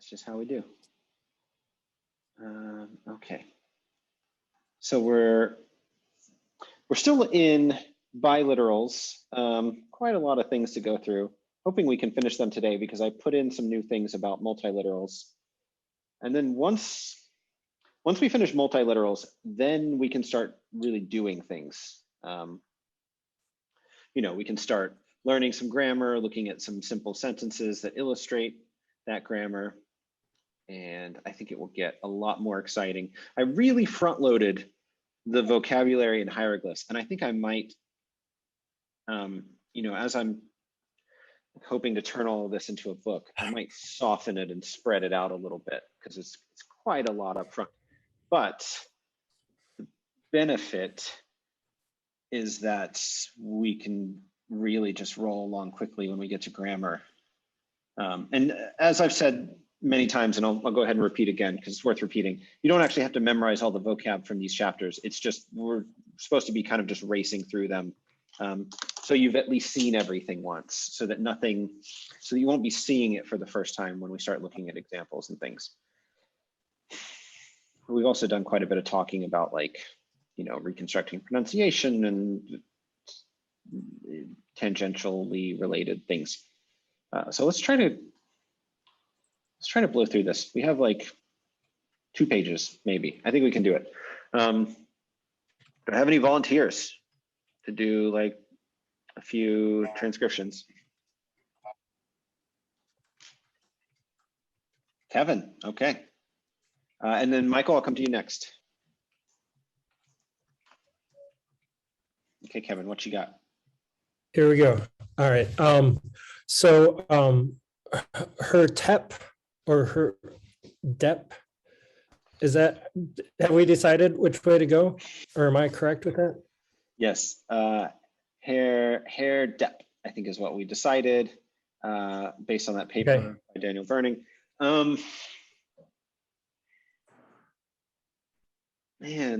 That's just how we do. Okay. So we're still in biliterals. Quite a lot of things to go through. Hoping we can finish them today because I put in some new things about multiliterals. And then once we finish multiliterals, then we can start really doing things. You know, we can start learning some grammar, looking at some simple sentences that illustrate that grammar. And I think it will get a lot more exciting. I really front-loaded the vocabulary and hieroglyphs, and I think I might, you know, as I'm hoping to turn all of this into a book, I might soften it and spread it out a little bit because it's quite a lot up front. But the benefit is that we can really just roll along quickly when we get to grammar. And as I've said many times, and I'll go ahead and repeat again because it's worth repeating, you don't actually have to memorize all the vocab from these chapters. It's just, we're supposed to be kind of just racing through them. So you've at least seen everything once so that you won't be seeing it for the first time when we start looking at examples and things. We've also done quite a bit of talking about, like, you know, reconstructing pronunciation and tangentially related things. So let's try to blow through this. We have like 2 pages, maybe. I think we can do it. Do I have any volunteers to do like a few transcriptions? Kevin, okay. And then Michael, I'll come to you next. Okay, Kevin, what you got? Here we go. All right. So her tep or her dep, is that, have we decided which way to go? Or am I correct with that? Yes, hair dep, I think is what we decided based on that paper Okay. by Daniel Verning. Man,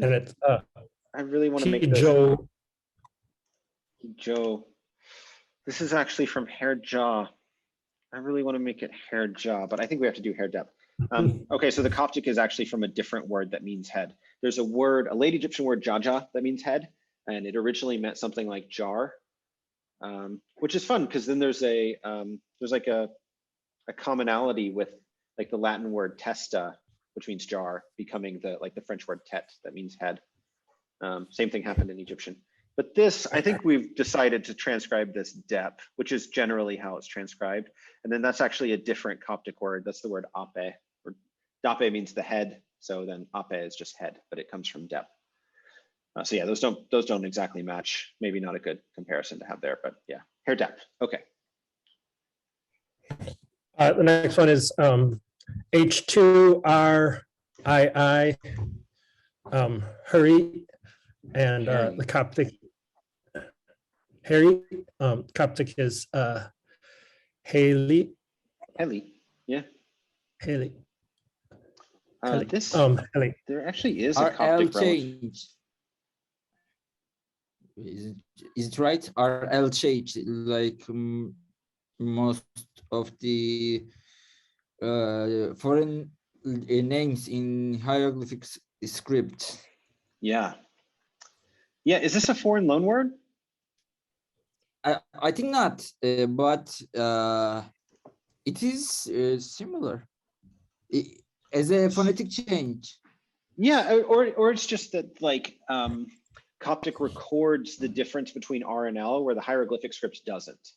And it's I really want to make this. Joe. This is actually from hair jaw. I really want to make it hair jaw, but I think we have to do hair dep. Okay, so the Coptic is actually from a different word that means head. There's a late Egyptian word jaja that means head, and it originally meant something like jar, which is fun because then there's like a commonality with like the Latin word testa, which means jar, becoming the French word tête that means head. Same thing happened in Egyptian. But this, I think we've decided to transcribe this dep, which is generally how it's transcribed. And then that's actually a different Coptic word. That's the word ape, or dape means the head. So then ape is just head, but it comes from dep. So yeah, those don't exactly match. Maybe not a good comparison to have there, but yeah, hair dep. Okay. The next one is H2RII, hurry, and the Coptic Harry, Coptic is Haley. Haley, yeah. Haley. This Haley. there actually is a Coptic change. Is it right? RL change, like most of the foreign names in hieroglyphic script. Yeah. Yeah, is this a foreign loan word? I think not, but it is similar as a phonetic change. Yeah, or it's just that like Coptic records the difference between R and L where the hieroglyphic script doesn't.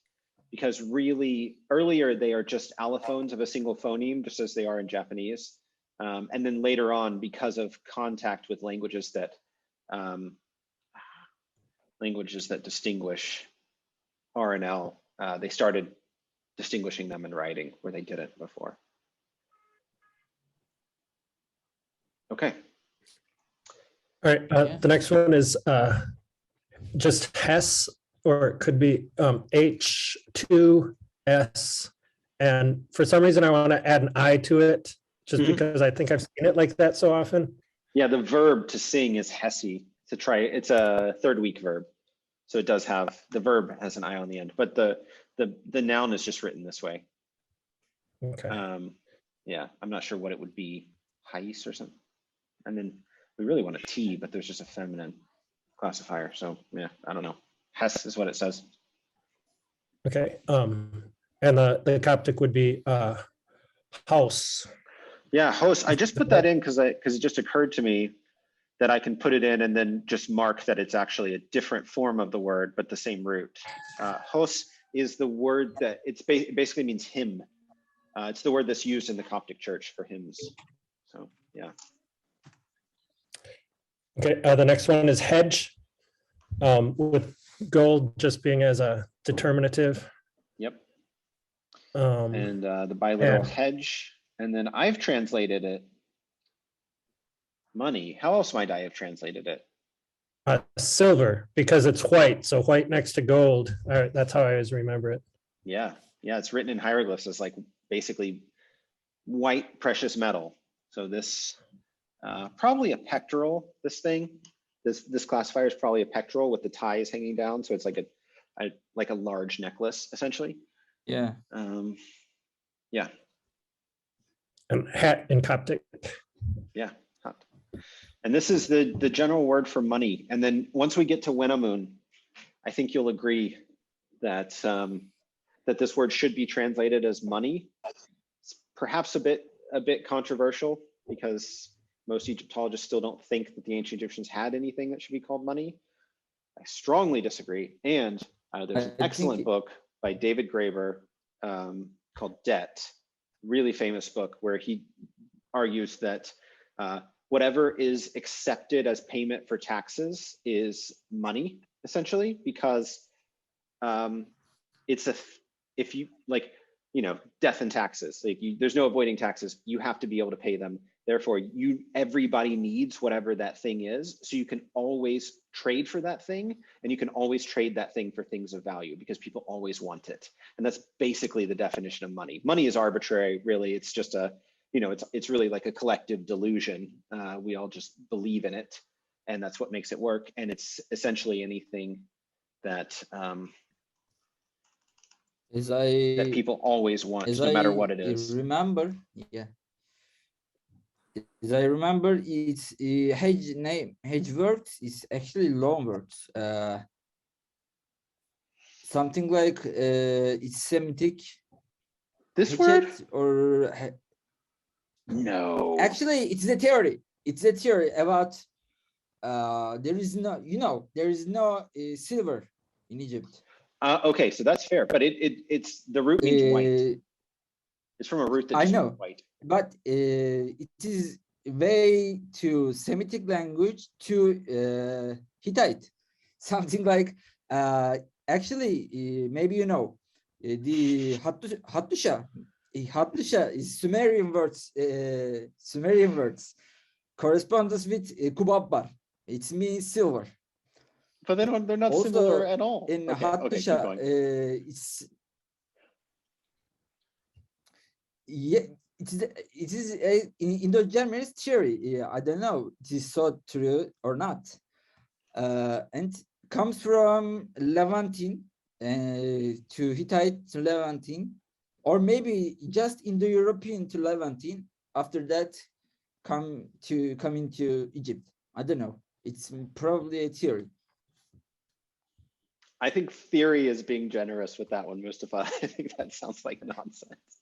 Because really earlier they are just allophones of a single phoneme, just as they are in Japanese. And then later on, because of contact with languages that distinguish R and L, they started distinguishing them in writing where they didn't before. Okay. All right, the next one is just Hess, or it could be H2S. And for some reason, I want to add an I to it, just because I think I've seen it like that so often. Yeah, the verb to sing is hesi. To try, it's a third week verb. So it does have, the verb has an I on the end, but the noun is just written this way. Okay. yeah, I'm not sure what it would be, Hais or something. And then we really want a T, but there's just a feminine classifier. So yeah, I don't know. Hess is what it says. Okay. And the Coptic would be house. Yeah, host. I just put that in because it just occurred to me that I can put it in and then just mark that it's actually a different form of the word, but the same root. Hos is the word that it basically means hymn. It's the word that's used in the Coptic church for hymns. So yeah. Okay, the next one is hedge, with gold just being as a determinative. Yep. Um, And the biliteral and- hedge. And then I've translated it money. How else might I have translated it? silver, because it's white, so white next to gold. All right, that's how I always remember it. Yeah, yeah, it's written in hieroglyphs as like basically white precious metal. So this probably a pectoral. This thing, this classifier is probably a pectoral with the ties hanging down. So it's like a large necklace essentially. Yeah. Yeah. And hat in Coptic. Yeah. And this is the general word for money. And then once we get to Wenamun, I think you'll agree that that this word should be translated as money. It's perhaps a bit controversial because most Egyptologists still don't think that the ancient Egyptians had anything that should be called money. I strongly disagree. And there's an excellent book by David Graeber called Debt, really famous book where he argues that whatever is accepted as payment for taxes is money, essentially, because it's if you like, death and taxes, like there's no avoiding taxes. You have to be able to pay them. Therefore, everybody needs whatever that thing is. So you can always trade for that thing, and you can always trade that thing for things of value because people always want it. And that's basically the definition of money. Money is arbitrary, really. It's just it's really like a collective delusion. We all just believe in it, and that's what makes it work. And it's essentially anything that that people always want, no matter what it is. Remember, yeah. As I remember, it's hedge name. Hedge words is actually loan words. Something like it's Semitic. This word or no. Actually, it's a theory. It's a theory about there is no silver in Egypt. Okay, so that's fair, but it's the root means white. It's from a root that I just know, means white. But it is way to Semitic language to Hittite. Something like actually maybe the Hattusha. Hattusha is Sumerian words. Sumerian words corresponds with kubabbar. It means silver. But they're not Also, similar at all. In okay, Hattusha, it's it is in Indo-German theory. I don't know it is so true or not, and comes from Levantine to Hittite to Levantine, or maybe just Indo-European to Levantine. After that, come into Egypt. I don't know. It's probably a theory. I think theory is being generous with that one, Mustafa. I think that sounds like nonsense.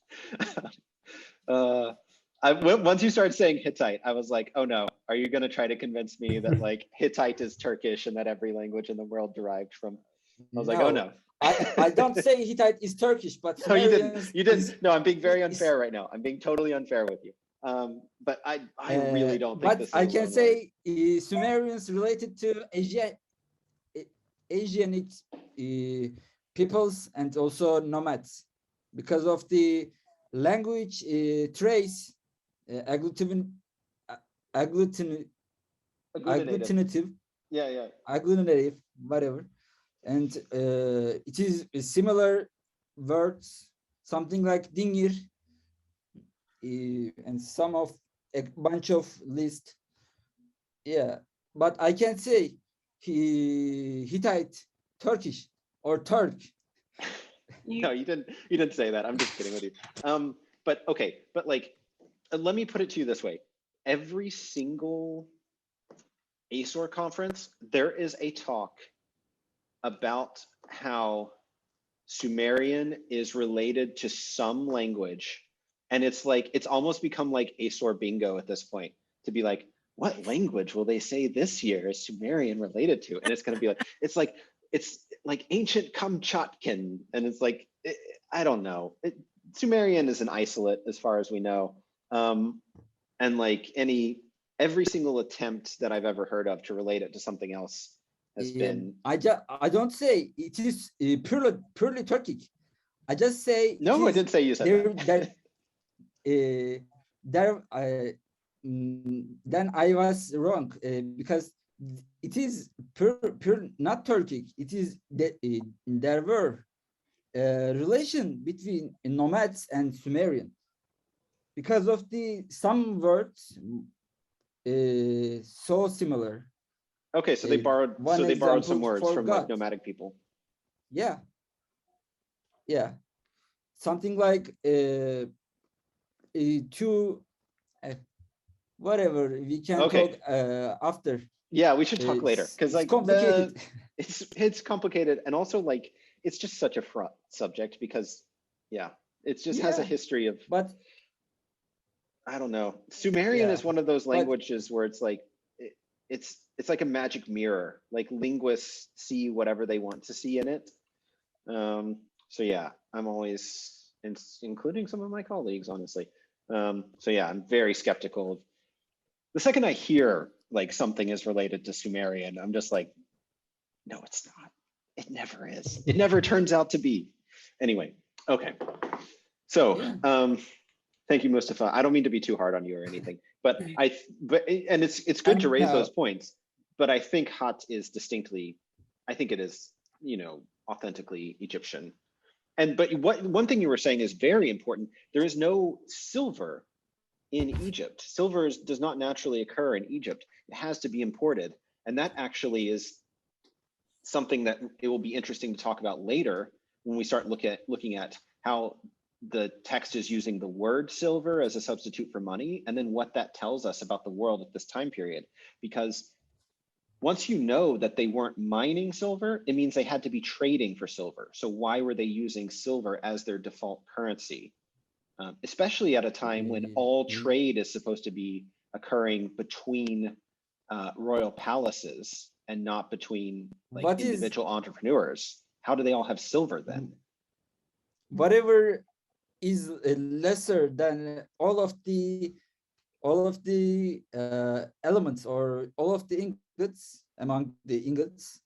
Once you started saying Hittite, I was like, oh no, are you going to try to convince me that like Hittite is Turkish and that every language in the world derived from? I was like, oh no. I don't say Hittite is Turkish, but no, you didn't. You didn't. No, I'm being very unfair right now. I'm being totally unfair with you. But I really don't think this is. But I can say Sumerians related to Asianic peoples and also nomads because of the language trace agglutinative. Yeah. Agglutinative, whatever. And it is similar words, something like dingir, and some of a bunch of list. Yeah, but I can say Hittite, Turkish, or Turk. No, you didn't say that. I'm just kidding with you. But okay, but like let me put it to you this way. Every single ASOR conference, there is a talk about how Sumerian is related to some language. And it's like, it's almost become like ASOR bingo at this point, to be like, what language will they say this year is Sumerian related to? And it's going to be like, it's like ancient Kamchatkan. And it's like, I don't know. Sumerian is an isolate as far as we know. And like every single attempt that I've ever heard of to relate it to something else has been. I don't say it is purely Turkic. I just say no, I didn't say you said that. Then I was wrong because it is pure not Turkic. It is that there were relation between nomads and Sumerian because of some words so similar. Okay, so they borrowed some words from like nomadic people. Yeah. Something like whatever we can talk after. Yeah, we should talk later because like complicated. It's complicated, and also like it's just such a fraught subject because it just has a history of. But I don't know. Sumerian is one of those languages where it's like it's like a magic mirror. Like linguists see whatever they want to see in it. So yeah, I'm always, including some of my colleagues, honestly. So yeah, I'm very skeptical. The second I hear like something is related to Sumerian, I'm just like, no, it's not. It never is. It never turns out to be. Anyway, okay. So thank you, Mustafa. I don't mean to be too hard on you or anything, but it's good to raise those points. But I think Hat is distinctly, I think it is, authentically Egyptian. But one thing you were saying is very important. There is no silver in Egypt. Silver does not naturally occur in Egypt. It has to be imported. And that actually is something that it will be interesting to talk about later when we start looking at how the text is using the word silver as a substitute for money, and then what that tells us about the world at this time period. Because once you know that they weren't mining silver, it means they had to be trading for silver. So why were they using silver as their default currency? Especially at a time when all trade is supposed to be occurring between royal palaces and not between like individual entrepreneurs. How do they all have silver then? Whatever is lesser than all of the elements or all of the ingots among the ingots,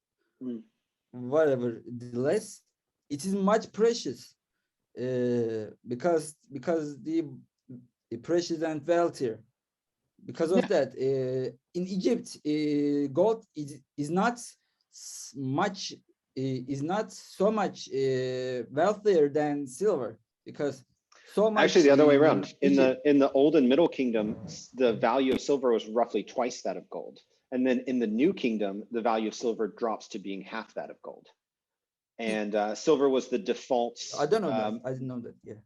whatever the less, it is much precious because the precious and wealthier. Because of that, in Egypt, gold is not so much wealthier than silver, because so much. Actually, the other way around. In the Old and Middle Kingdom, the value of silver was roughly twice that of gold, and then in the New Kingdom, the value of silver drops to being half that of gold. And silver was the default. I don't know that. I didn't know that. Yeah.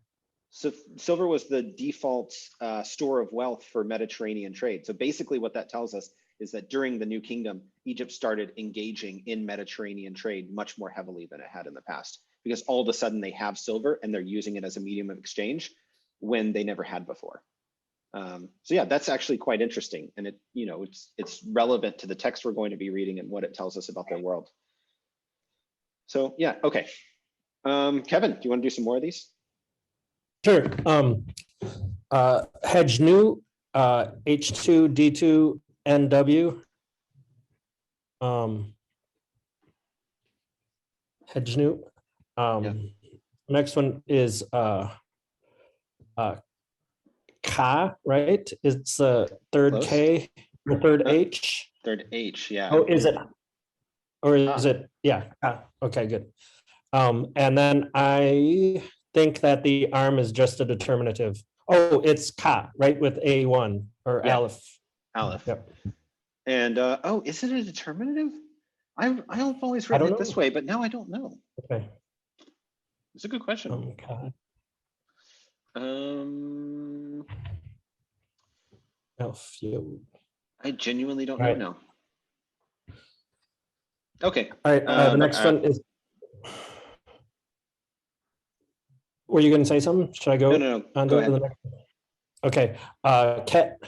So silver was the default store of wealth for Mediterranean trade. So basically what that tells us is that during the New Kingdom, Egypt started engaging in Mediterranean trade much more heavily than it had in the past, because all of a sudden they have silver and they're using it as a medium of exchange when they never had before. So yeah, that's actually quite interesting. And it's relevant to the text we're going to be reading and what it tells us about their world. So yeah, okay. Kevin, do you want to do some more of these? Sure. Hedge new H2D2 NW. Hedge new. Next one is Ka, right? It's the third Close. K, the third H. Third H, yeah. Oh, is it? Or is it? Yeah. Okay, good. And then I think that the arm is just a determinative. Oh, it's Ka, right? With A1 or Aleph. Aleph. Yep. And is it a determinative? I've always read it this way, but now I don't know. Okay. It's a good question. Alfield. I genuinely don't All know right. now. Okay. All right, the next one is. Were you going to say something? Should I go? No. On Go to ahead. the next one? Okay. Cat.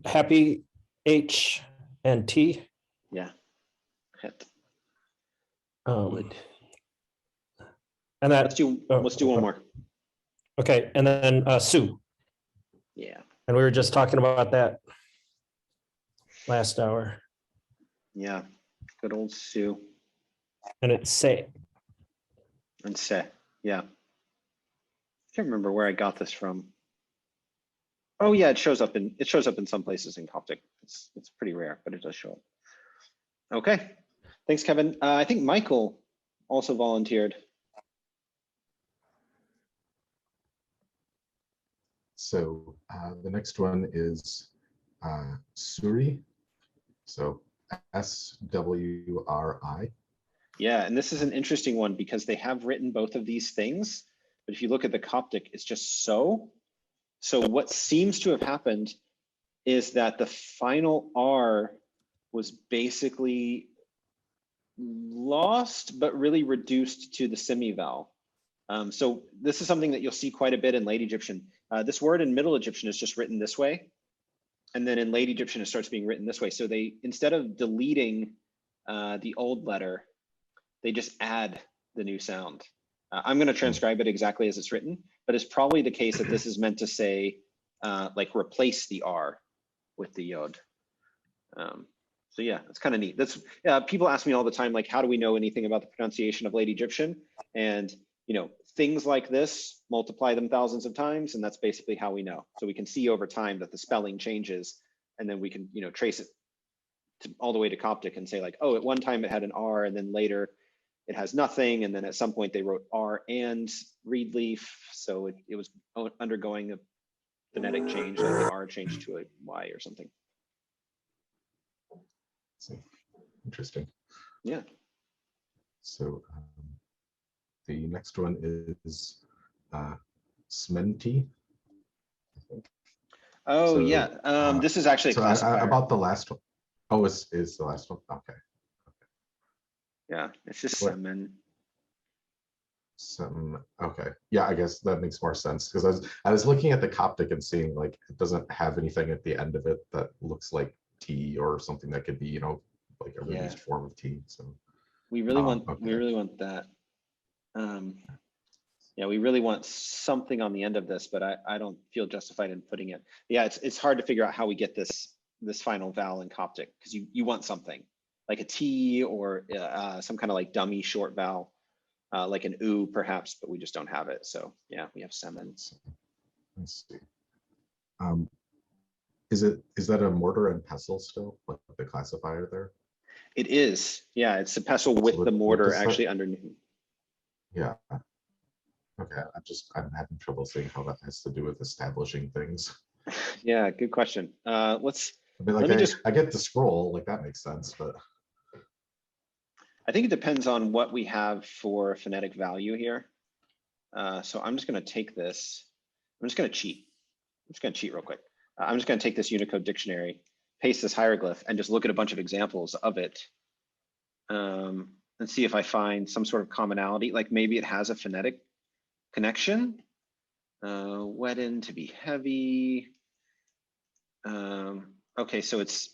Happy H and T. Yeah. Het. And that. Let's do one more. Okay, and then Sue. Yeah. And we were just talking about that last hour. Yeah. Good old Sue. And it's say. And se. Yeah. I can't remember where I got this from. Oh yeah, it shows up in some places in Coptic. It's pretty rare, but it does show up. Okay. Thanks, Kevin. I think Michael also volunteered. So the next one is Suri. So SWRI. Yeah, and this is an interesting one because they have written both of these things, but if you look at the Coptic, it's just so. So what seems to have happened is that the final R was basically lost, but really reduced to the semivowel. So this is something that you'll see quite a bit in Late Egyptian. This word in Middle Egyptian is just written this way. And then in Late Egyptian, it starts being written this way. So they, instead of deleting the old letter, they just add the new sound. I'm going to transcribe it exactly as it's written, but it's probably the case that this is meant to say, like replace the R with the yod. So yeah, it's kind of neat. That's people ask me all the time, like, how do we know anything about the pronunciation of Late Egyptian? And things like this, multiply them thousands of times, and that's basically how we know. So we can see over time that the spelling changes, and then we can trace it all the way to Coptic and say like, oh, at one time it had an R, and then later it has nothing, and then at some point they wrote R and reed leaf, so it was undergoing a phonetic change, like the R changed to a Y or something. Interesting. Yeah. So the next one is Smenti. Oh So, yeah. This is actually a classifier. About the last one. Oh, is the last one? Okay. Yeah, it's just What? semen. Okay. Yeah, I guess that makes more sense because I was looking at the Coptic and seeing like it doesn't have anything at the end of it that looks like T or something that could be like a reduced form of T. So we really want that. Yeah, we really want something on the end of this, but I don't feel justified in putting it. Yeah, it's hard to figure out how we get this final vowel in Coptic because you want something like a T or some kind of like dummy short vowel, like an U perhaps, but we just don't have it. So yeah, we have semen. Let's see. Is that a mortar and pestle still, like the classifier there? It is. Yeah, it's a pestle with the mortar actually underneath. Yeah. Okay, I'm having trouble seeing how that has to do with establishing things. Yeah, good question. I get the scroll, like that makes sense, but I think it depends on what we have for phonetic value here. So I'm just going to take this. I'm just going to cheat. I'm just going to cheat real quick. I'm just going to take this Unicode dictionary, paste this hieroglyph, and just look at a bunch of examples of it, and see if I find some sort of commonality. Like maybe it has a phonetic connection. Wedding to be heavy. Okay, so it's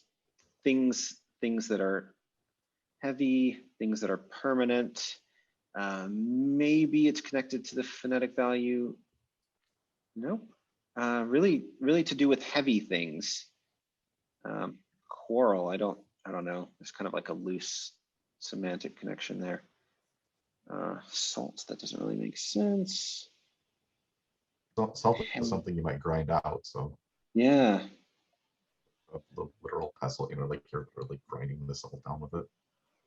things that are heavy, things that are permanent. Maybe it's connected to the phonetic value. Nope. Really to do with heavy things. Quarrel, I don't know. There's kind of like a loose semantic connection there. Salt, that doesn't really make sense. salt is something you might grind out. So yeah. The literal pestle, like you're like grinding the salt down with it.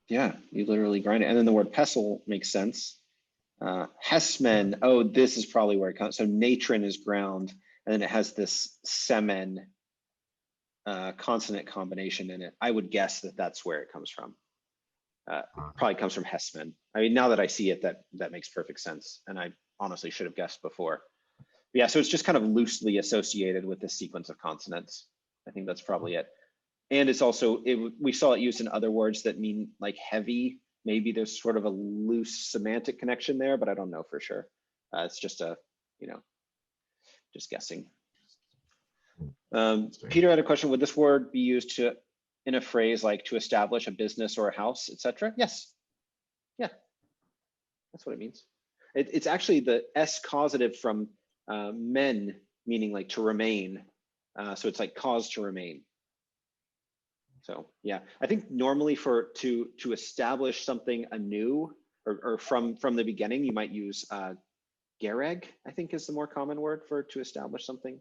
Yeah, you literally grind it. And then the word pestle makes sense. Hesmen, oh, this is probably where it comes. So natron is ground, and then it has this semen consonant combination in it. I would guess that that's where it comes from. Probably comes from Hesmen. I mean, now that I see it, that makes perfect sense. And I honestly should have guessed before. Yeah, so it's just kind of loosely associated with this sequence of consonants. I think that's probably it. And it's also, we saw it used in other words that mean like heavy. Maybe there's sort of a loose semantic connection there, but I don't know for sure. It's just a, just guessing. Peter had a question, would this word be used in a phrase like to establish a business or a house, etc.? Yes. Yeah, that's what it means. It's actually the S causative from men, meaning like to remain. So it's like cause to remain. So yeah, I think normally to establish something anew or from the beginning, you might use gereg, I think is the more common word for to establish something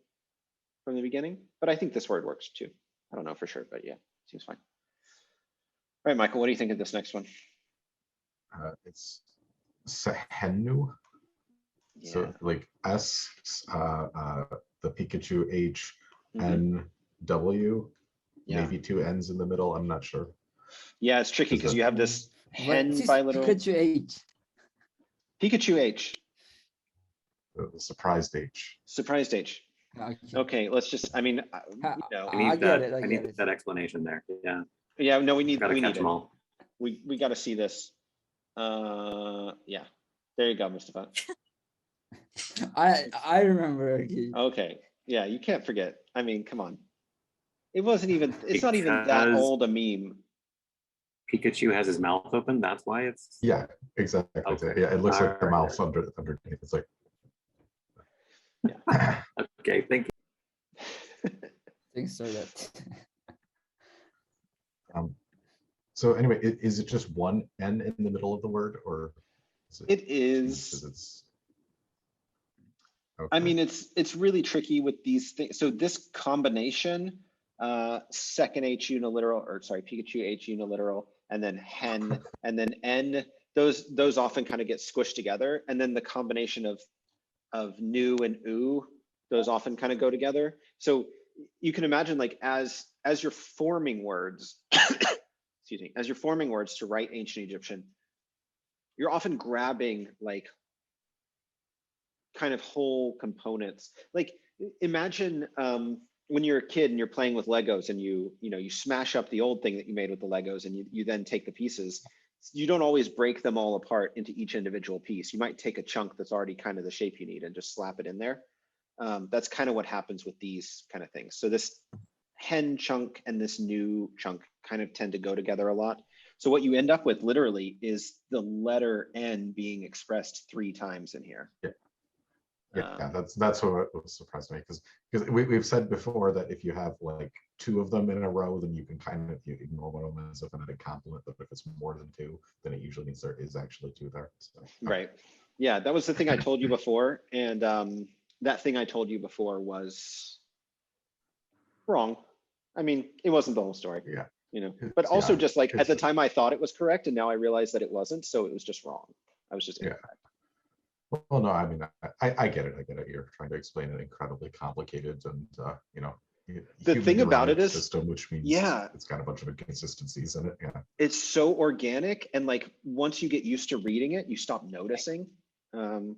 from the beginning. But I think this word works too. I don't know for sure, but yeah, seems fine. All right, Michael, what do you think of this next one? It's Sahannu. Yeah. So like S, the Pikachu H, Mhm. N, W, Yeah. maybe two N's in the middle. I'm not sure. Yeah, it's tricky because you have this What hen is biliteral. Pikachu H? Pikachu H. The surprised H. Surprised H. Okay, let's just, I mean, I get it. I I get need it. that explanation there. Yeah, yeah, no, we need gotta catch it. them all. We got to see this. Yeah, there you go, Mustafa. I remember. Okay, yeah, you can't forget. I mean, come on. It wasn't even, it's not even that Because old a meme. Pikachu has his mouth open. That's why it's. Yeah, exactly. Okay. Yeah, it looks like the Alright. mouth underneath. It's like. Okay, thank you. Thanks for that. So anyway, is it just one N in the middle of the word, or? It is. It's, I okay. mean, it's really tricky with these things. So this combination, second H uniliteral, or sorry, Pikachu H uniliteral, and then hen, and then N, those often kind of get squished together. And then the combination of new and oo, those often kind of go together. So you can imagine like as you're forming words, excuse me, as you're forming words to write ancient Egyptian, you're often grabbing like kind of whole components. Like imagine when you're a kid and you're playing with Legos and you smash up the old thing that you made with the Legos and you then take the pieces. You don't always break them all apart into each individual piece. You might take a chunk that's already kind of the shape you need and just slap it in there. That's kind of what happens with these kind of things. So this hen chunk and this new chunk kind of tend to go together a lot. So what you end up with literally is the letter N being expressed 3 times in here. Yeah, that's what surprised me, because we've said before that if you have like 2 of them in a row, then you can kind of ignore one of them as a phonetic complement. But if it's more than 2, then it usually means there is actually 2 there. So, right. Yeah, that was the thing I told you before, and that thing I told you before was wrong. I mean, it wasn't the whole story. Yeah. But also Yeah, just like at the time I thought it was correct, and now I realized that it wasn't. So it was just wrong. I was just incorrect. Well, no, I mean, I get it. I get it. You're trying to explain an incredibly complicated and The thing about it is system, which means it's got a bunch of inconsistencies in it. Yeah, it's so organic, and like once you get used to reading it, you stop noticing. And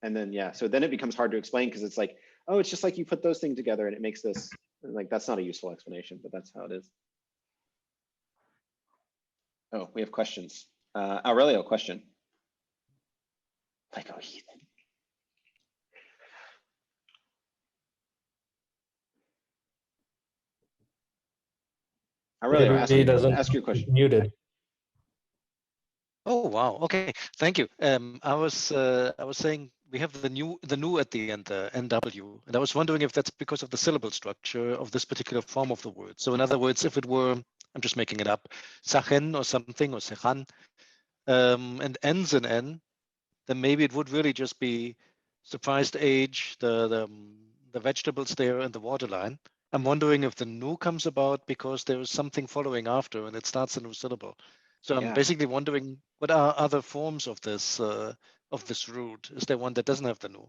then so then it becomes hard to explain because it's like, oh, it's just like you put those things together and it makes this. Like that's not a useful explanation, but that's how it is. Oh, we have questions. Aurelio, question. Like, oh, Ethan. Aurelio, ask your question. Muted. Oh wow! Okay, thank you. I was saying we have the new at the end, the NW, and I was wondering if that's because of the syllable structure of this particular form of the word. So in other words, if it were, I'm just making it up, Sachen or something, or Sechan, and ends in N, then maybe it would really just be surprised age, the vegetables there, and the waterline. I'm wondering if the nu comes about because there is something following after and it starts a new syllable. So I'm basically wondering what are other forms of this root? Is there one that doesn't have the nu?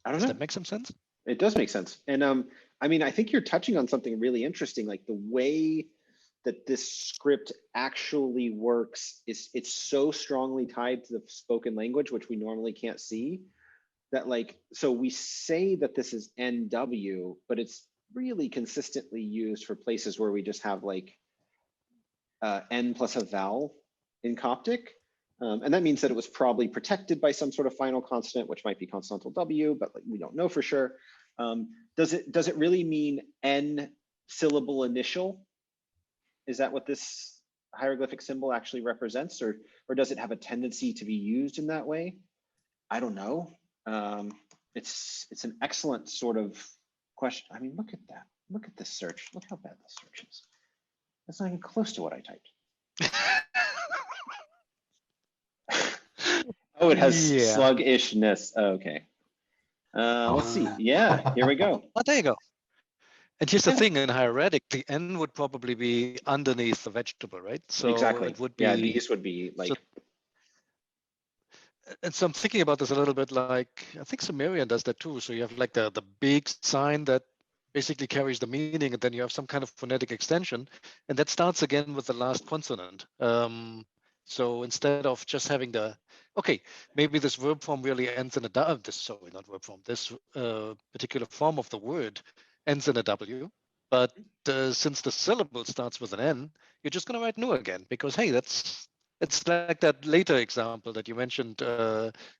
I don't Does know. that make some sense? It does make sense. And I mean, I think you're touching on something really interesting, like the way that this script actually works is it's so strongly tied to the spoken language, which we normally can't see, that like, so we say that this is NW, but it's really consistently used for places where we just have like N plus a vowel in Coptic. And that means that it was probably protected by some sort of final consonant, which might be consonantal W, but like, we don't know for sure. Does it really mean N syllable initial? Is that what this hieroglyphic symbol actually represents, or does it have a tendency to be used in that way? I don't know. It's an excellent sort of question. I mean, look at that. Look at this search. Look how bad this search is. That's not even close to what I typed. Oh, it has sluggishness. Okay. Let's see. Yeah, here we go. Oh, there you go. And here's the thing, in hieratic, the N would probably be underneath the vegetable, right? So exactly. It would be, yeah, these would be like. So, and so I'm thinking about this a little bit like, I think Sumerian does that too. So you have like the big sign that basically carries the meaning, and then you have some kind of phonetic extension, and that starts again with the last consonant. So instead of just having okay, maybe this verb form really ends in a sorry, not verb form. This particular form of the word ends in a W, but since the syllable starts with an N, you're just going to write nu again, because hey, it's like that later example that you mentioned,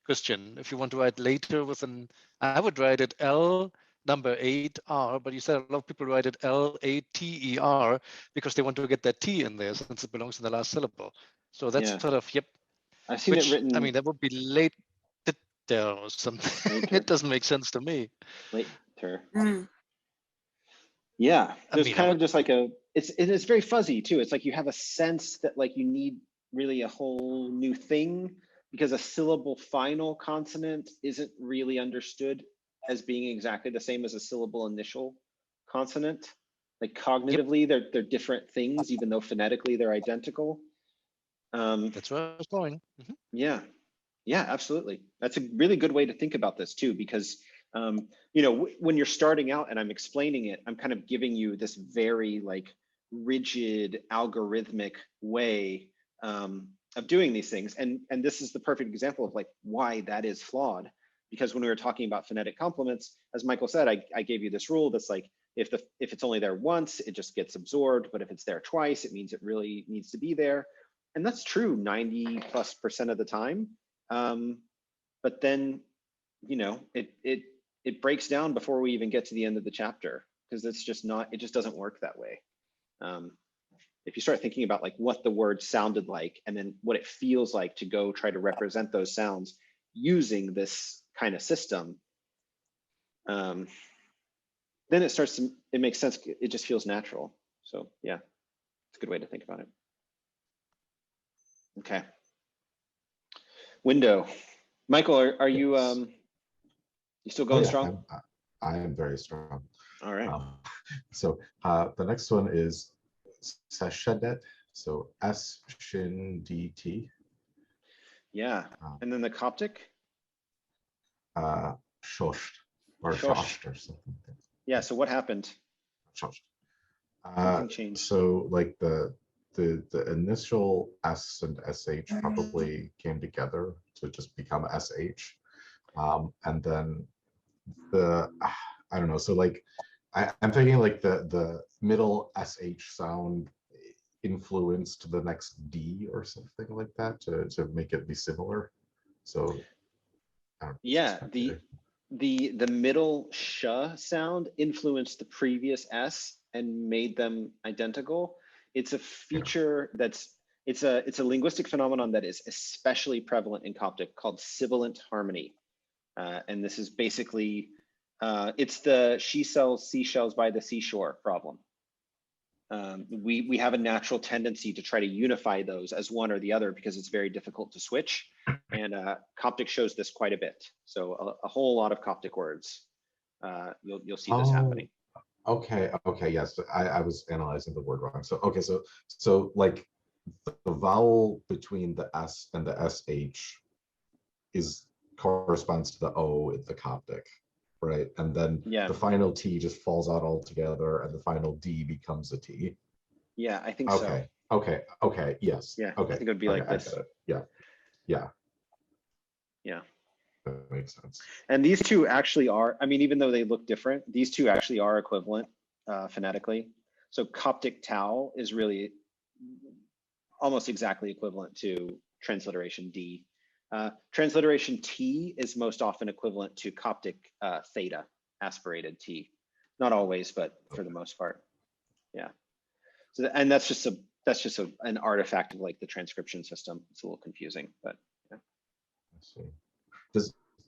Christian. If you want to write later with an, I would write it L number 8R, but you said a lot of people write it L-A-T-E-R because they want to get that T in there since it belongs in the last syllable. So that's sort of, yep. I've seen it written. I mean, that would be late there or something. It doesn't make sense to me. Later. Yeah, there's kind of just like it's very fuzzy too. It's like you have a sense that like you need really a whole new thing because a syllable final consonant isn't really understood as being exactly the same as a syllable initial consonant. Like cognitively, they're different things, even though phonetically they're identical. That's where I was going. Yeah, absolutely. That's a really good way to think about this too, because you know, when you're starting out and I'm explaining it, I'm kind of giving you this very like rigid algorithmic way of doing these things. And this is the perfect example of like why that is flawed. Because when we were talking about phonetic complements, as Michael said, I gave you this rule that's like, if it's only there once, it just gets absorbed. But if it's there twice, it means it really needs to be there. And that's true 90+% of the time. But then, you know, it breaks down before we even get to the end of the chapter, because it's just not, it just doesn't work that way. If you start thinking about like what the word sounded like and then what it feels like to go try to represent those sounds using this kind of system, then it makes sense. It just feels natural. So yeah, it's a good way to think about it. Okay. Window. Michael, are you you still going strong? I am very strong. All right. So the next one is Seshedet. So S-Shin-D-T. Yeah. And then the Coptic? Shosht or Shosht or something. Yeah. So what happened? Shosht. Something changed. So like the initial S and SH probably came together to just become SH. And then I don't know. So like I'm thinking like the middle SH sound influenced the next D or something like that to make it be similar. So yeah, the middle sh sound influenced the previous S and made them identical. It's a feature it's a linguistic phenomenon that is especially prevalent in Coptic called sibilant harmony. And this is basically, it's the she sells seashells by the seashore problem. We have a natural tendency to try to unify those as one or the other because it's very difficult to switch. And Coptic shows this quite a bit. So a whole lot of Coptic words, you'll see this happening. Okay, yes, I was analyzing the word wrong. So okay, so like the vowel between the S and the SH corresponds to the O in the Coptic, right? And then the final T just falls out altogether and the final D becomes a T. Yeah, I think so. Okay, yes. Yeah, okay. I think it would be like this. Yeah. Yeah. That makes sense. And these two actually are, I mean, even though they look different, these two actually are equivalent phonetically. So Coptic tau is really almost exactly equivalent to transliteration D. Transliteration T is most often equivalent to Coptic theta, aspirated T. Not always, but for the most part. Yeah. So, and that's just an artifact of like the transcription system. It's a little confusing, but yeah. I see.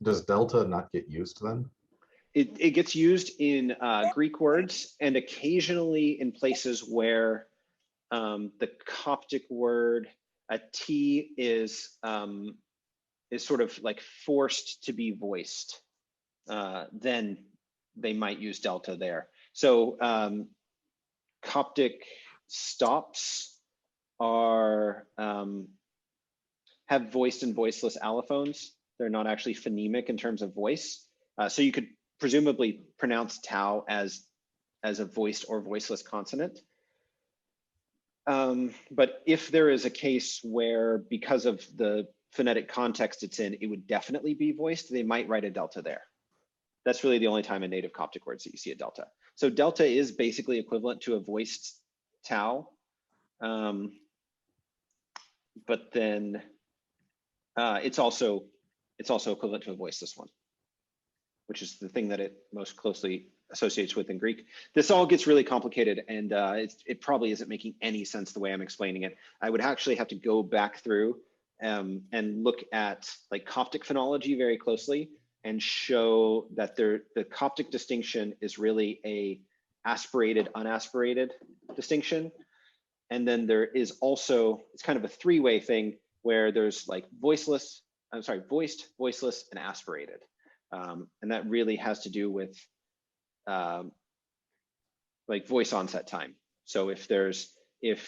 Does delta not get used then? It gets used in Greek words and occasionally in places where the Coptic word T is sort of like forced to be voiced. Then they might use delta there. So Coptic stops are have voiced and voiceless allophones. They're not actually phonemic in terms of voice. So you could presumably pronounce tau as a voiced or voiceless consonant. But if there is a case where, because of the phonetic context it's in, it would definitely be voiced, they might write a delta there. That's really the only time in native Coptic words that you see a delta. So delta is basically equivalent to a voiced tau. But then it's also equivalent to a voiceless one, which is the thing that it most closely associates with in Greek. This all gets really complicated, and it probably isn't making any sense the way I'm explaining it. I would actually have to go back through and look at like Coptic phonology very closely and show that the Coptic distinction is really a aspirated, unaspirated distinction. And then there is also, it's kind of a three-way thing where there's like voiced, voiceless, and aspirated. And that really has to do with like voice onset time. So if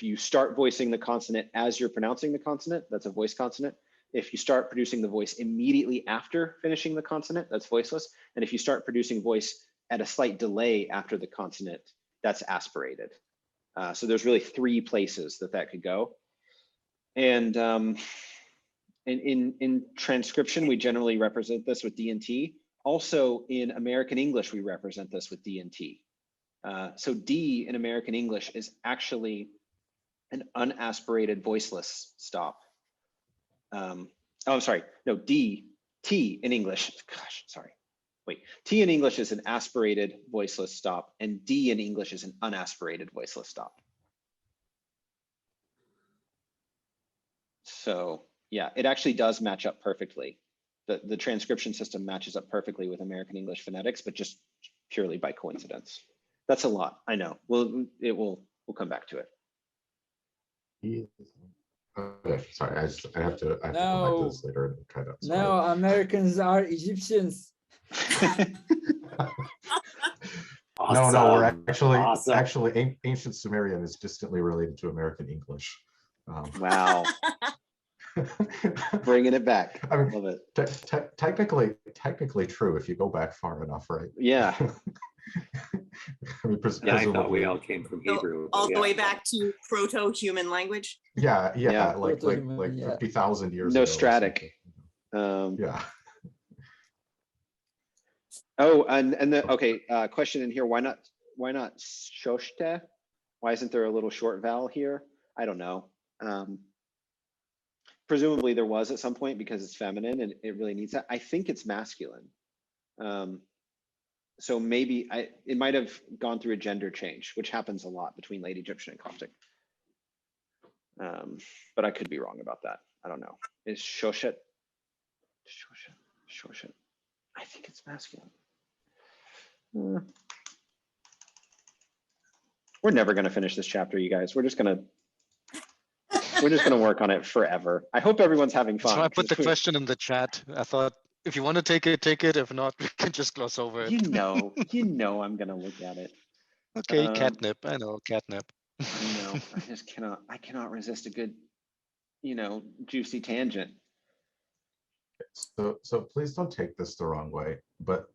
you start voicing the consonant as you're pronouncing the consonant, that's a voiced consonant. If you start producing the voice immediately after finishing the consonant, that's voiceless. And if you start producing voice at a slight delay after the consonant, that's aspirated. So there's really three places that could go. And in transcription, we generally represent this with D and T. Also in American English, we represent this with D and T. So D in American English is actually an unaspirated voiceless stop. T in English, gosh, sorry. Wait, T in English is an aspirated voiceless stop, and D in English is an unaspirated voiceless stop. So yeah, it actually does match up perfectly. The transcription system matches up perfectly with American English phonetics, but just purely by coincidence. That's a lot, I know. We'll come back to it. Okay, sorry, I have to come back to this later and try to. No, Americans are Egyptians. No, we're actually Awesome. ancient Sumerian is distantly related to American English. Wow. Bringing it back. I mean, love it. Technically true if you go back far enough, right? Yeah. I mean, Yeah, I thought we all came from Hebrew. All but the way yeah. back to proto-human language. Yeah, like Yeah. 50,000 years No ago. or stratic. something. Yeah. Oh, and the okay, question in here, why not shoshte? Why isn't there a little short vowel here? I don't know. Presumably there was at some point because it's feminine and it really needs that. I think it's masculine. So maybe it might have gone through a gender change, which happens a lot between late Egyptian and Coptic. But I could be wrong about that. I don't know. Is shoshet? Shoshet. I think it's masculine. We're never going to finish this chapter, you guys. We're just going to work on it forever. I hope everyone's having fun. So I put the question in the chat. I thought, if you want to take it, take it. If not, we can just gloss over it. You know I'm going to look at it. Okay, catnip. I know, catnip. No, I cannot resist a good, juicy tangent. So please don't take this the wrong way, but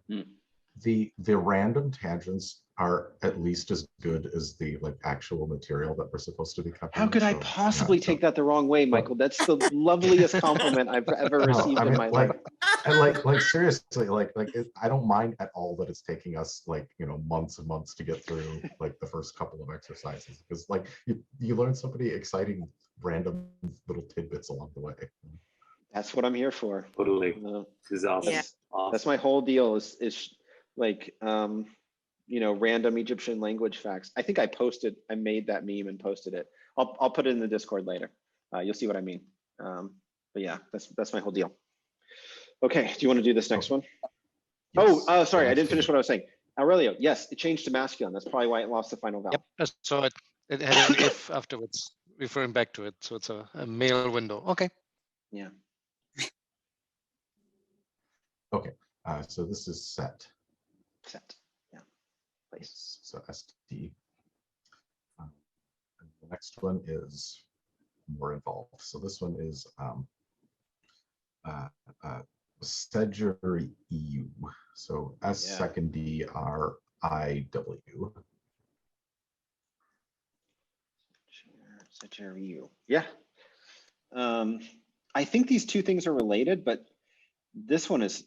the random tangents are at least as good as the actual material that we're supposed to be covering. How could I possibly take that the wrong way, Michael? That's the loveliest compliment I've ever received in my life. And like seriously, I don't mind at all that it's taking us like, months and months to get through like the first couple of exercises, because like you learn so many exciting random little tidbits along the way. That's what I'm here for. Totally. This is awesome. Yeah. That's my whole deal is like, random Egyptian language facts. I think I made that meme and posted it. I'll put it in the Discord later. You'll see what I mean. But yeah, that's my whole deal. Okay, do you want to do this next one? Yes. Oh, sorry, I didn't finish what I was saying. Aurelio, yes, it changed to masculine. That's probably why it lost the final vowel. Yep, I saw it. It had an if afterwards, referring back to it. So it's a male window. Okay. Yeah. Okay, so this is set. Set. Yeah. Place. So ST. And the next one is more involved. So this one is Sedger EU. So S Yeah. second D R I W. Sagittarius. Yeah. I think these two things are related, but this one is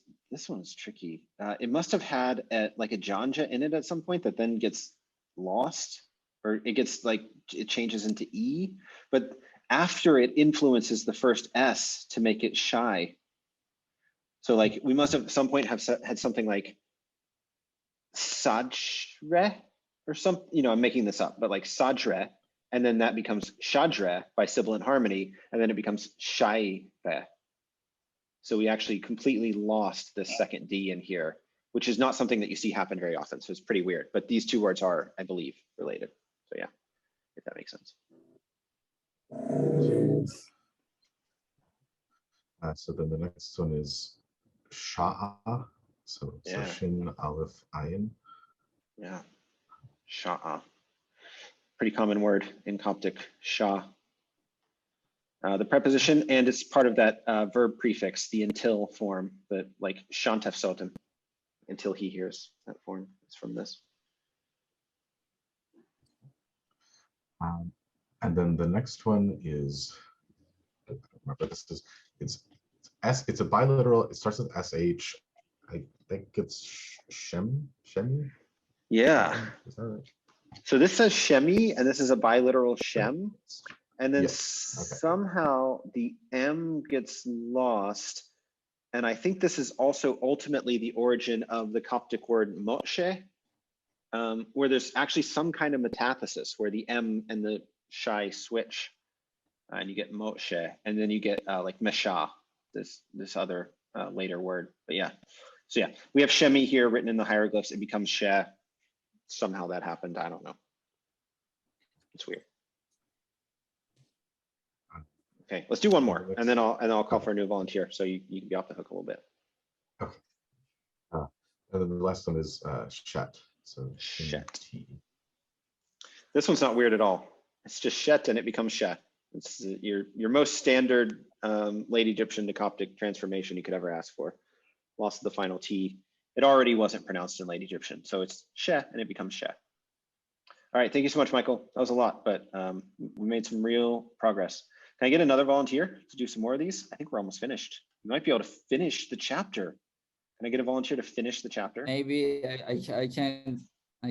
tricky. It must have had like a janja in it at some point that then gets lost, or it gets like it changes into E, but after it influences the first S to make it shy. So like we must have at some point had something like Sajre or something, I'm making this up, but like Sajre, and then that becomes Shadre by sibilant harmony, and then it becomes Shaive. So we actually completely lost the second D in here, which is not something that you see happen very often. So it's pretty weird, but these two words are, I believe, related. So yeah, if that makes sense. So then the next one is Sha'a. So Shin Aleph Ayin. Yeah, Sha'a. Pretty common word in Coptic, Shah. The preposition, and it's part of that verb prefix, the until form, that like Shantef Sotem, until he hears. That form is from this. And then the next one is, I don't remember, it's a bilateral, it starts with SH. I think it's Shemi? Yeah. Is that right? So this says Shemi, and this is a biliteral Shem. And then Yes. Okay. somehow the M gets lost. And I think this is also ultimately the origin of the Coptic word Moshe, where there's actually some kind of metathesis where the M and the Shai switch, and you get Moshe, and then you get like Mesha, this other later word. But yeah, so yeah, we have Shemi here written in the hieroglyphs. It becomes She. Somehow that happened. I don't know. It's weird. Okay, let's do one more, and then I'll call for a new volunteer, so you can be off the hook a little bit. Okay. And then the last one is Shet. So Shet. T. This one's not weird at all. It's just Shet, and it becomes She. It's your most standard late Egyptian to Coptic transformation you could ever ask for. Lost the final T. It already wasn't pronounced in late Egyptian, so it's She, and it becomes She. All right, thank you so much, Michael. That was a lot, but we made some real progress. Can I get another volunteer to do some more of these? I think we're almost finished. You might be able to finish the chapter. Can I get a volunteer to finish the chapter? Maybe I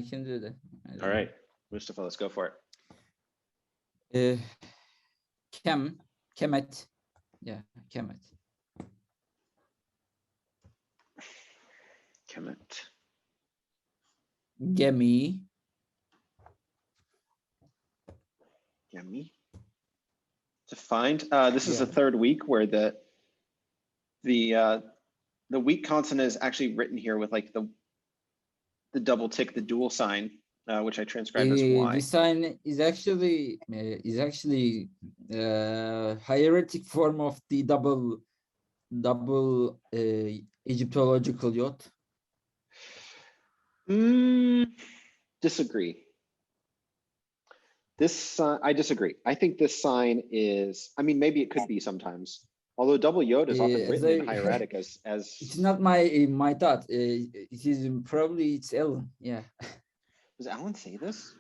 can do that. All right, Mustafa, let's go for it. Kemet. Yeah, Kemet. Kemet. Gemi. Gemi. To find. This is the third week where the weak consonant is actually written here with like the double tick, the dual sign, which I transcribed as Y. This sign is actually hieratic form of the double Egyptological yod. Disagree. I disagree. I think this sign is, I mean, maybe it could be sometimes. Although double yod is often written in hieratic as it's not my thought. It is probably it's Ellen. Yeah. Does Alan say this?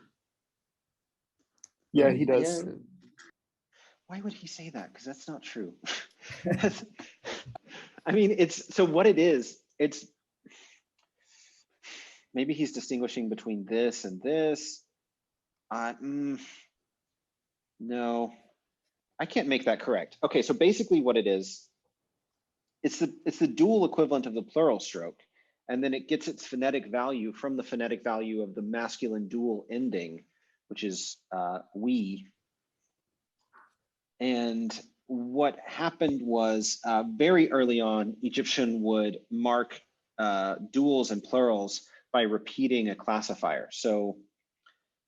Yeah, he does. Why would he say that? Because that's not true. I mean, it's, so what it is, it's, maybe he's distinguishing between this and this. No, I can't make that correct. Okay, so basically what it is, it's the dual equivalent of the plural stroke, and then it gets its phonetic value from the phonetic value of the masculine dual ending, which is we. And what happened was very early on, Egyptian would mark duals and plurals by repeating a classifier. So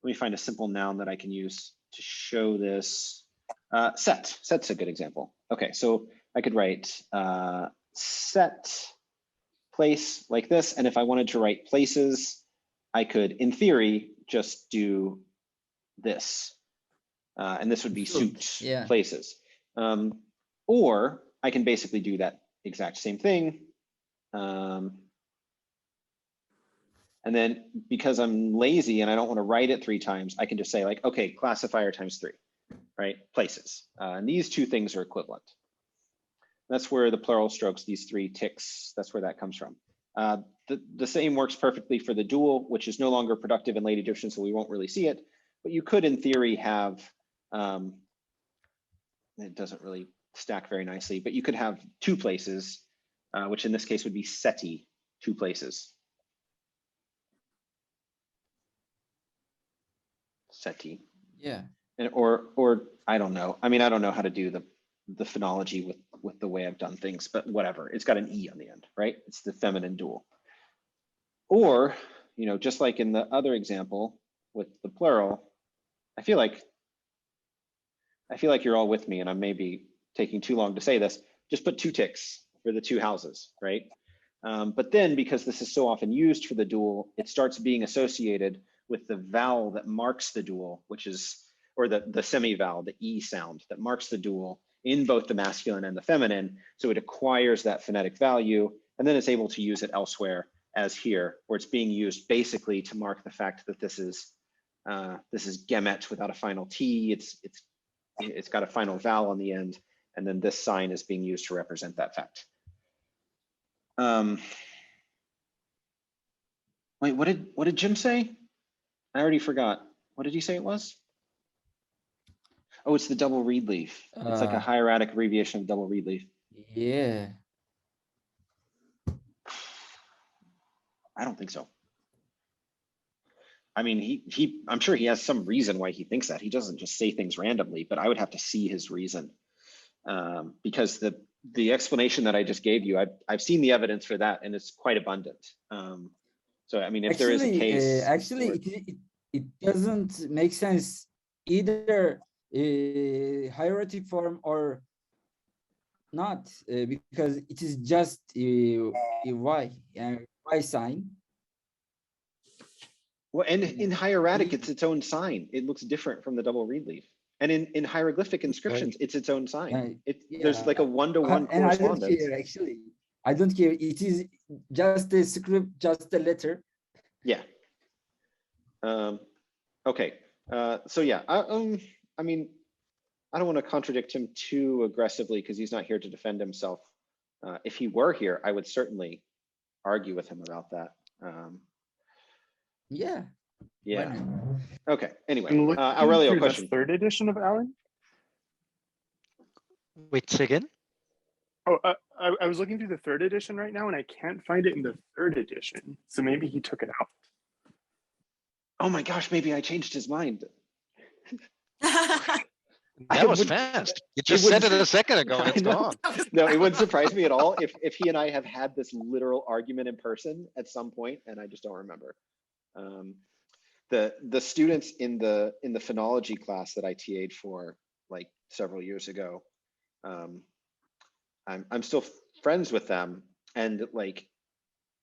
let me find a simple noun that I can use to show this. Set. Set's a good example. Okay, so I could write set place like this. And if I wanted to write places, I could, in theory, just do this. And this would be suit Yeah. places. Or I can basically do that exact same thing. And then because I'm lazy and I don't want to write it 3 times, I can just say like, okay, classifier times 3, right? Places. And these 2 things are equivalent. That's where the plural strokes, these 3 ticks, that's where that comes from. The same works perfectly for the dual, which is no longer productive in late Egyptian, so we won't really see it. But you could, in theory, have, it doesn't really stack very nicely, but you could have 2 places, which in this case would be seti, 2 places. Seti. Yeah. And, or I don't know. I mean, I don't know how to do the phonology with the way I've done things, but whatever. It's got an E on the end, right? It's the feminine dual. Or, you know, just like in the other example with the plural, I feel like you're all with me, and I'm maybe taking too long to say this. Just put 2 ticks for the 2 houses, right? But then, because this is so often used for the dual, it starts being associated with the vowel that marks the dual, which is, or the semi-vowel, the E sound that marks the dual in both the masculine and the feminine. So it acquires that phonetic value, and then it's able to use it elsewhere, as here, where it's being used basically to mark the fact that this is gemet without a final T. It's got a final vowel on the end, and then this sign is being used to represent that fact. Wait, what did Jim say? I already forgot. What did he say it was? Oh, it's the double reed leaf. It's like a hieratic abbreviation of double reed leaf. Yeah. I don't think so. I mean, I'm sure he has some reason why he thinks that. He doesn't just say things randomly, but I would have to see his reason. Because the explanation that I just gave you, I've seen the evidence for that, and it's quite abundant. So, I mean, if there is a case. It doesn't make sense either hieratic form or not, because it is just a Y sign. Well, and in hieratic, it's its own sign. It looks different from the double reed leaf. And in hieroglyphic inscriptions, it's its own sign. There's like a 1-to-1 correspondence. And I don't care, actually. I don't care. It is just a script, just a letter. Yeah. Okay. So yeah, I mean, I don't want to contradict him too aggressively because he's not here to defend himself. If he were here, I would certainly argue with him about that. Yeah. Yeah. Okay. Anyway, I'm looking Aurelio, through question. the 3rd edition of Allen. Wait, say again? Oh, I was looking through the 3rd edition right now, and I can't find it in the 3rd edition. So maybe he took it out. Oh my gosh, maybe I changed his mind. That was fast. You just said it a second ago, and it's gone. No, it wouldn't surprise me at all if he and I have had this literal argument in person at some point, and I just don't remember. The students in the phonology class that I TA'd for like several years ago, I'm still friends with them, and like,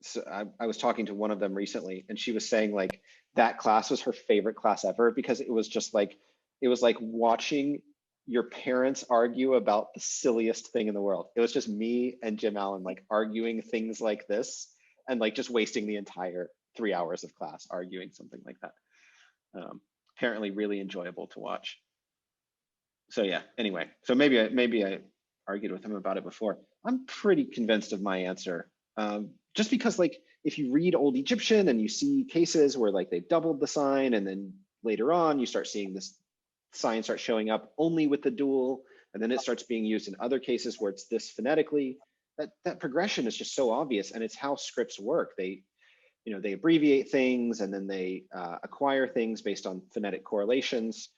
so I was talking to one of them recently, and she was saying like that class was her favorite class ever because it was just like, it was like watching your parents argue about the silliest thing in the world. It was just me and Jim Allen like arguing things like this, and like just wasting the entire 3 hours of class arguing something like that. Apparently really enjoyable to watch. So yeah, anyway, so maybe I argued with him about it before. I'm pretty convinced of my answer. Just because like, if you read Old Egyptian and you see cases where like they've doubled the sign and then later on you start seeing this sign start showing up only with the dual, and then it starts being used in other cases where it's this phonetically, that progression is just so obvious, and it's how scripts work. They, you know, they abbreviate things and then they acquire things based on phonetic correlations.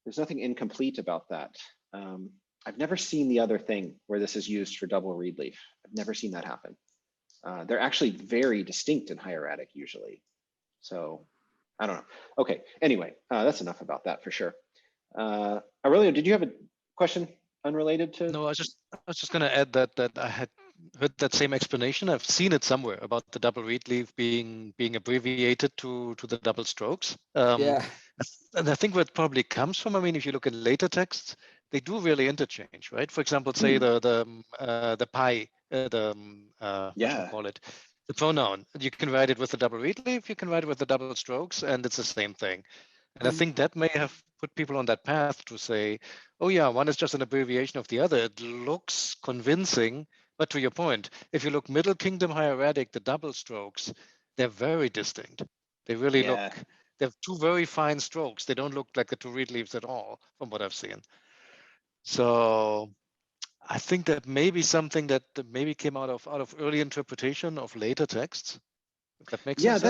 There's nothing incomplete about that. I've never seen the other thing where this is used for double reed leaf. I've never seen that happen. They're actually very distinct in hieratic usually. So I don't know. Okay, anyway, that's enough about that for sure. Aurelio, did you have a question unrelated to? No, I was just going to add that I had heard that same explanation. I've seen it somewhere about the double reed leaf being abbreviated to the double strokes. Yeah. And I think where it probably comes from, I mean, if you look in later texts, they do really interchange, right? For example, say the pi, what do you call it? The pronoun. You can write it with the double reed leaf, you can write it with the double strokes, and it's the same thing. And I think that may have put people on that path to say, oh yeah, one is just an abbreviation of the other. It looks convincing, but to your point, if you look Middle Kingdom hieratic, the double strokes, they're very distinct. They really look, they have two very fine strokes. They don't look like the two reed leaves at all, from what I've seen. So I think that may be something that maybe came out of early interpretation of later texts. If that makes sense.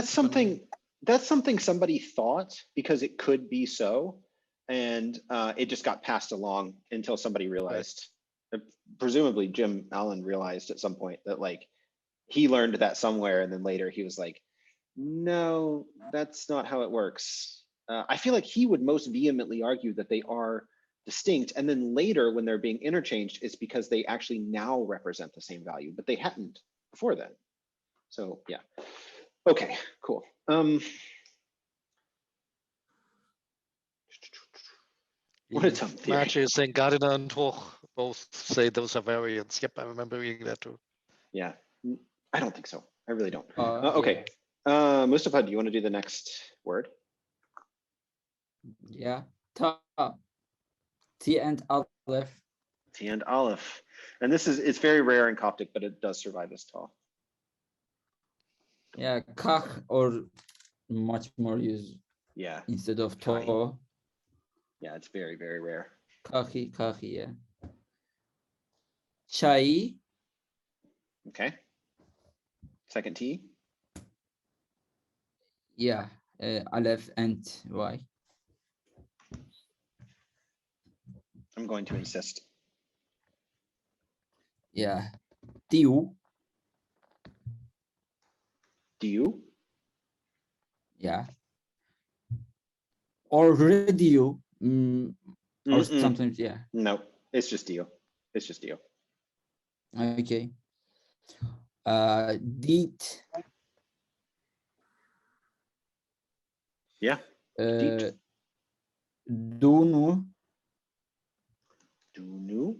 That's something somebody thought because it could be so, and it just got passed along until somebody realized. Presumably, Jim Allen realized at some point that like he learned that somewhere, and then later he was like, "No, that's not how it works." I feel like he would most vehemently argue that they are distinct, and then later when they're being interchanged, it's because they actually now represent the same value, but they hadn't before then. So yeah. Okay, cool. What a dumb theory. Match is saying Gardiner and Hoch both say those are variants. Yep, I remember reading that too. Yeah, I don't think so. I really don't. Okay. Okay, Mustafa, do you want to do the next word? Yeah. Ta. T and Aleph. T and Aleph. And it's very rare in Coptic, but it does survive as ta. Yeah, kach or much more used. Yeah. Instead of to. Yeah, it's very, very rare. Kachi, yeah. Chai. Okay. Second T. Yeah, Aleph and Y. I'm going to insist. Yeah. Tiu. Diu. Yeah. Or radio. Or sometimes, yeah. No, it's just Diu. It's just Diu. Okay. Deet. Yeah. Dunu. Dunu.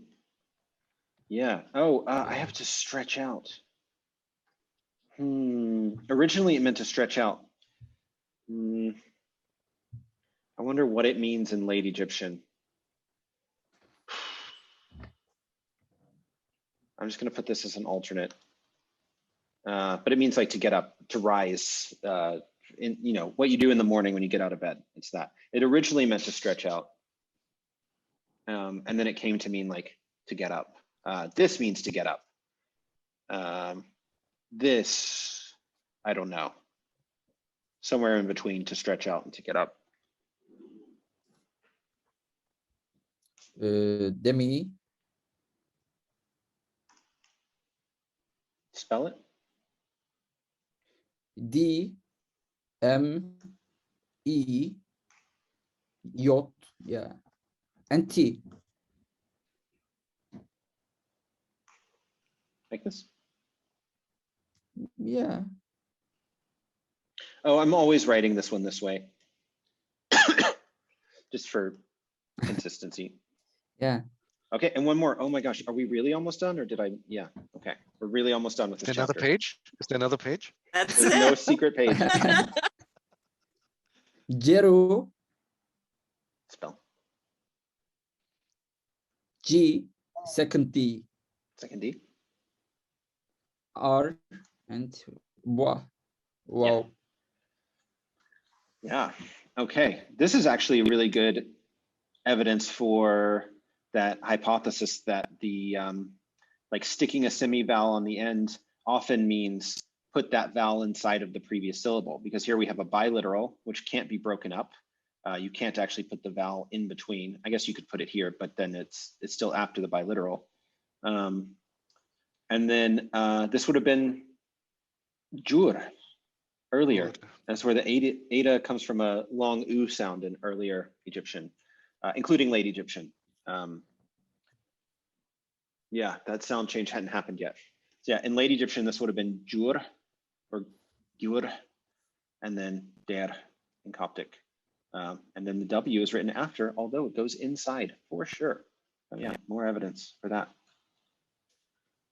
Yeah. Oh, I have to stretch out. Originally, it meant to stretch out. I wonder what it means in late Egyptian. I'm just going to put this as an alternate. But it means like to get up, to rise, in, you know, what you do in the morning when you get out of bed. It's that. It originally meant to stretch out. And then it came to mean like to get up. This means to get up. This, I don't know. Somewhere in between to stretch out and to get up. Demi. Spell it. D-M-E Yot, yeah, and T. Like this? Yeah. Oh, I'm always writing this one this way. Just for consistency. Yeah. Okay, and one more. Oh my gosh, are we really almost done, or did I? Yeah. Okay, we're really almost done with this Another chapter. page? Is there another page? That's There's it. no secret page. Jeru. Spell. G, second D. Second D. R and wa. Wow. Yeah. Okay. This is actually really good evidence for that hypothesis that the like sticking a semi-vowel on the end often means put that vowel inside of the previous syllable, because here we have a biliteral, which can't be broken up. You can't actually put the vowel in between. I guess you could put it here, but then it's still after the biliteral. And then this would have been jur earlier. That's where the eta comes from, a long u sound in earlier Egyptian, including late Egyptian. Yeah, that sound change hadn't happened yet. So yeah, in late Egyptian, this would have been jur or gyur, and then der in Coptic. And then the W is written after, although it goes inside for sure. But yeah, more evidence for that.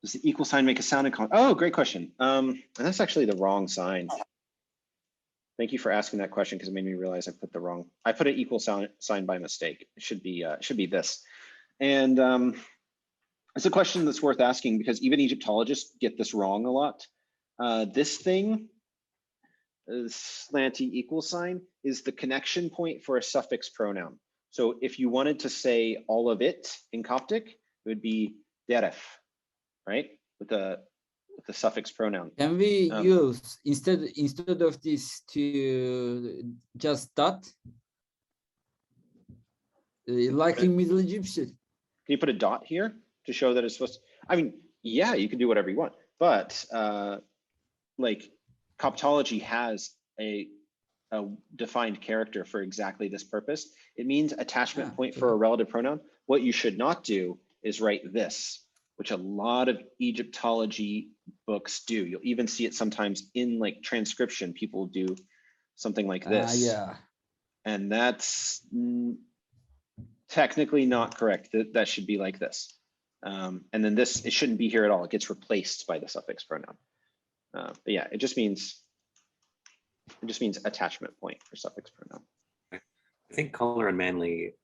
Does the equal sign make a sound in Oh, great question. And that's actually the wrong sign. Thank you for asking that question, because it made me realize I put an equal sign by mistake. It should be this. And it's a question that's worth asking, because even Egyptologists get this wrong a lot. This thing, slanty equal sign, is the connection point for a suffix pronoun. So if you wanted to say all of it in Coptic, it would be deref, right? With the suffix pronoun. Can we use instead of this to just dot, like in Middle Egyptian? Can you put a dot here to show that it's supposed to? I mean, yeah, you can do whatever you want, but like Coptology has a defined character for exactly this purpose. It means attachment point for a relative pronoun. What you should not do is write this, which a lot of Egyptology books do. You'll even see it sometimes in like transcription. People do something like this. Yeah. And that's technically not correct. That should be like this. And then this, it shouldn't be here at all. It gets replaced by the suffix pronoun. But yeah, it just means attachment point for suffix pronoun. I think Collar and Manley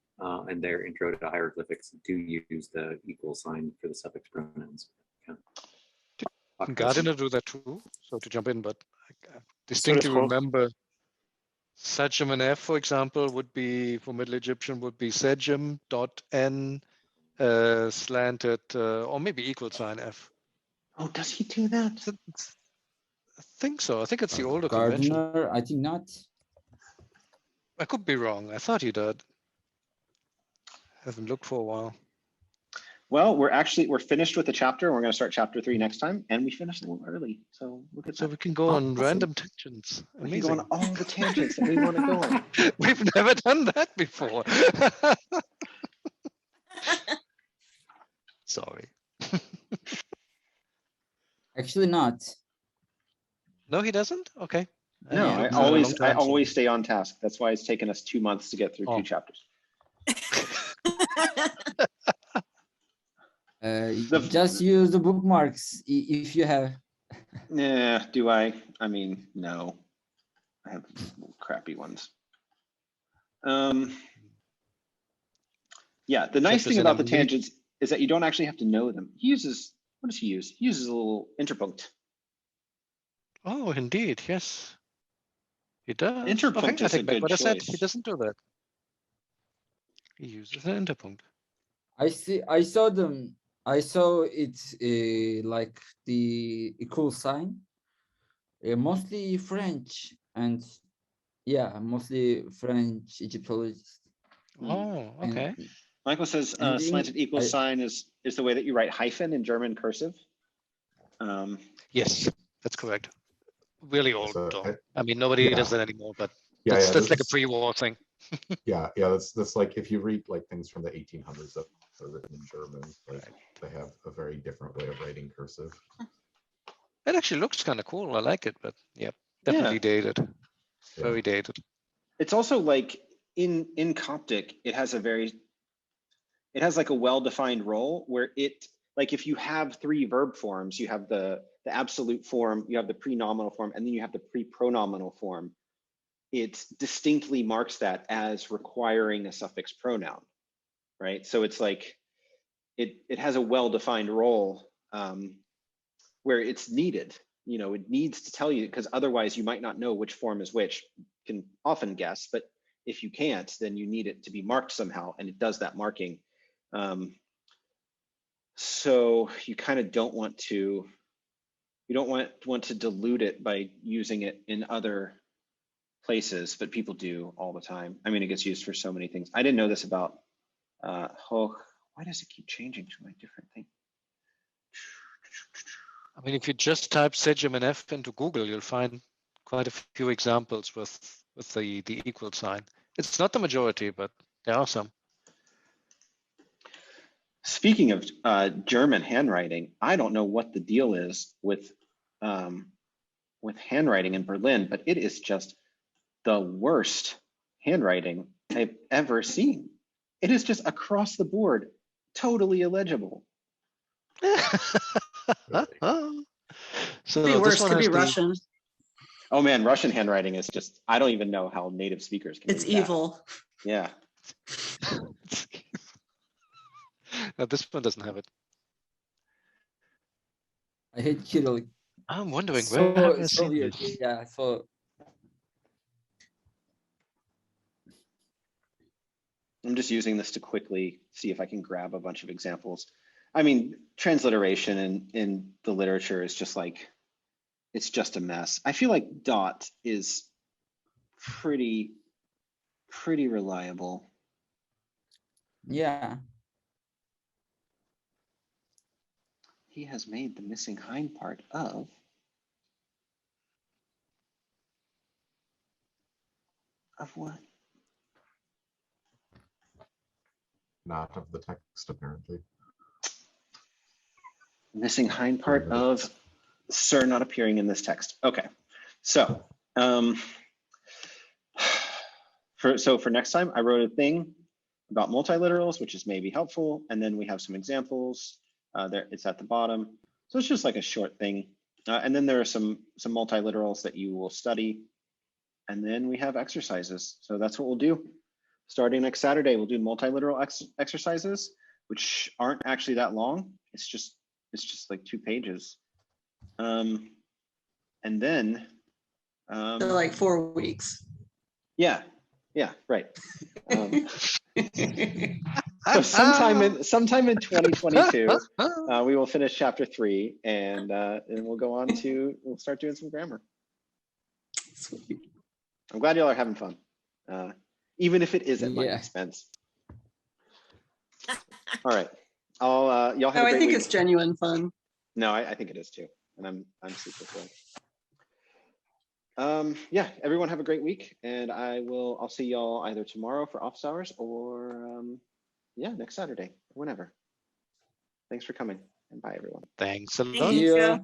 in their intro to hieroglyphics do use the equal sign for the suffix pronouns. Can Gardiner do that too? So to jump in, but I distinctly remember Sejm and F, for example, would be for Middle Egyptian would be Sejm dot N slanted or maybe equal sign F. Oh, does he do that? I think so. I think it's the older convention. Gardiner, I think not. I could be wrong. I thought he did. Haven't looked for a while. Well, we're finished with the chapter. We're going to start chapter 3 next time, and we finished a little early. So look at that. So we can go on random tangents. We can go on all the tangents that we want to go on. We've never done that before. Sorry. Actually not. No, he doesn't? Okay. No, I always stay on task. That's why it's taken us 2 months to get through 2 chapters. Just use the bookmarks if you have. Yeah, do I? I mean, no. I have crappy ones. Yeah, the nice thing about the tangents is that you don't actually have to know them. He uses, what does he use? He uses a little interpunct. Oh, indeed, yes. He does. Interpunct is a good what I said. He choice. doesn't do that. He uses an interpunct. I saw them. I saw it like the equal sign, mostly French, and yeah, mostly French Egyptologists. Oh, okay. Michael says slanted equal sign is the way that you write hyphen in German cursive. Yes, that's correct. Really old, So though. I mean, nobody does that anymore, but Yeah, that's like a pre-war thing. yeah, that's like if you read like things from the 1800s that are written in German, like they have a very different way of writing cursive. It actually looks kind of cool. I like it, but yeah, definitely dated. Very dated. It's also like in Coptic, it has like a well-defined role where it, like if you have 3 verb forms, you have the absolute form, you have the pre-nominal form, and then you have the pre-pronominal form. It distinctly marks that as requiring a suffix pronoun, right? So it's like, it has a well-defined role. where it's needed. It needs to tell you, because otherwise you might not know which form is which. You can often guess, but if you can't, then you need it to be marked somehow, and it does that marking. So you kind of don't want to, want to dilute it by using it in other places, but people do all the time. I mean, it gets used for so many things. I didn't know this about Hoch. Why does it keep changing to a different thing? I mean, if you just type SegMNF into Google, you'll find quite a few examples with the equal sign. It's not the majority, but there are some. Speaking of German handwriting, I don't know what the deal is with handwriting in Berlin, but it is just the worst handwriting I've ever seen. It is just across the board, totally illegible. So Could be worse, could be has Russian. Oh man, Russian handwriting is just, I don't even know how native speakers can It's read that. evil. Yeah. No, this one doesn't have it. I hate Cyrillic. I'm wondering where have I So seen weird. this? Yeah. So I'm just using this to quickly see if I can grab a bunch of examples. I mean, transliteration in the literature is just like, it's just a mess. I feel like Dot is pretty reliable. yeah. He has made the missing hind part of what? Not of the text, apparently. Missing hind part of sir not appearing in this text. Okay, so for next time, I wrote a thing about multiliterals, which is maybe helpful, and then we have some examples. There, it's at the bottom. So it's just like a short thing, and then there are some multiliterals that you will study, and then we have exercises. So that's what we'll do. Starting next Saturday, we'll do multiliteral exercises, which aren't actually that long. It's just like 2 pages. And then So like 4 weeks. yeah, right. So sometime in 2022, we will finish chapter 3, and we'll go on to, we'll start doing some grammar. Sweet. I'm glad y'all are having fun, even if it is at my Yeah. expense. All right, I'll y'all have No, a I great think week. it's genuine fun. No, I think it is too, and I'm super thrilled. Yeah, everyone have a great week, and I'll see y'all either tomorrow for office hours or yeah, next Saturday, whenever. Thanks for coming, and bye everyone. Thanks a lot. Thank you.